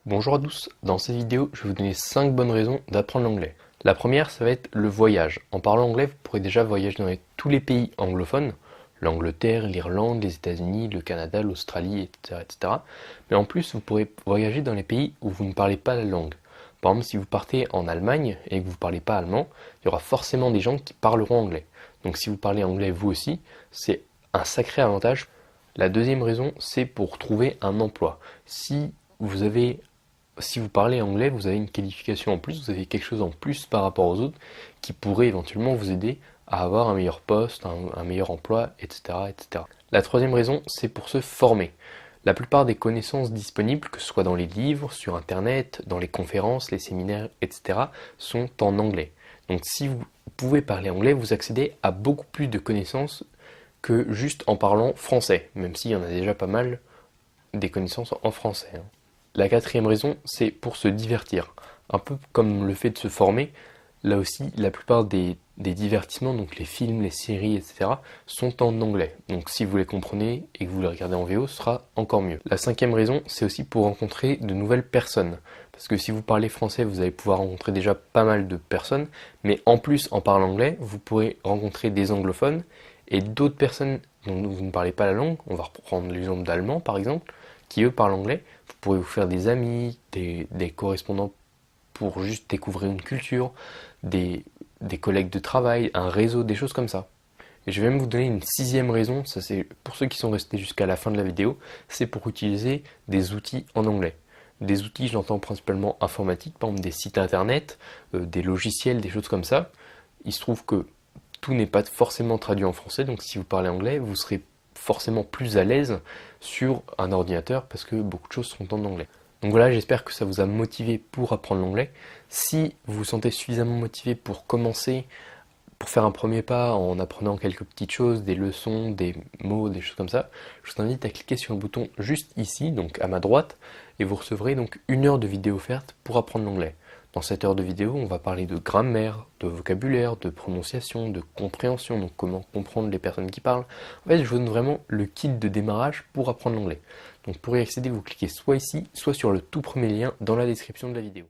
Bonjour à tous, dans cette vidéo je vais vous donner 5 bonnes raisons d'apprendre l'anglais. La première ça va être le voyage. En parlant anglais vous pourrez déjà voyager dans tous les pays anglophones, l'Angleterre, l'Irlande, les États-Unis, le Canada, l'Australie, etc., etc. Mais en plus vous pourrez voyager dans les pays où vous ne parlez pas la langue. Par exemple si vous partez en Allemagne et que vous ne parlez pas allemand, il y aura forcément des gens qui parleront anglais. Donc si vous parlez anglais vous aussi, c'est un sacré avantage. La deuxième raison c'est pour trouver un emploi. Vous avez si vous parlez anglais, vous avez une qualification en plus, vous avez quelque chose en plus par rapport aux autres qui pourrait éventuellement vous aider à avoir un meilleur poste, un meilleur emploi, etc., etc. La troisième raison, c'est pour se former. La plupart des connaissances disponibles, que ce soit dans les livres, sur Internet, dans les conférences, les séminaires, etc., sont en anglais. Donc si vous pouvez parler anglais, vous accédez à beaucoup plus de connaissances que juste en parlant français, même s'il y en a déjà pas mal des connaissances en français. La quatrième raison, c'est pour se divertir. Un peu comme le fait de se former, là aussi, la plupart des divertissements, donc les films, les séries, etc., sont en anglais. Donc si vous les comprenez et que vous les regardez en VO, ce sera encore mieux. La cinquième raison, c'est aussi pour rencontrer de nouvelles personnes. Parce que si vous parlez français, vous allez pouvoir rencontrer déjà pas mal de personnes, mais en plus, en parlant anglais, vous pourrez rencontrer des anglophones et d'autres personnes dont vous ne parlez pas la langue. On va reprendre l'exemple d'allemand, par exemple, qui eux parlent anglais. Vous pourrez vous faire des amis, des correspondants pour juste découvrir une culture, des collègues de travail, un réseau, des choses comme ça. Et je vais même vous donner une sixième raison, ça c'est pour ceux qui sont restés jusqu'à la fin de la vidéo, c'est pour utiliser des outils en anglais. Des outils, j'entends principalement informatiques, par exemple des sites internet, des logiciels, des choses comme ça. Il se trouve que tout n'est pas forcément traduit en français, donc si vous parlez anglais, vous serez forcément plus à l'aise sur un ordinateur parce que beaucoup de choses sont en anglais. Donc voilà, j'espère que ça vous a motivé pour apprendre l'anglais. Si vous vous sentez suffisamment motivé pour commencer, pour faire un premier pas en apprenant quelques petites choses, des leçons, des mots, des choses comme ça, je vous invite à cliquer sur le bouton juste ici, donc à ma droite, et vous recevrez donc 1 heure de vidéo offerte pour apprendre l'anglais. Dans cette heure de vidéo, on va parler de grammaire, de vocabulaire, de prononciation, de compréhension, donc comment comprendre les personnes qui parlent. En fait, je vous donne vraiment le kit de démarrage pour apprendre l'anglais. Donc pour y accéder, vous cliquez soit ici, soit sur le tout premier lien dans la description de la vidéo.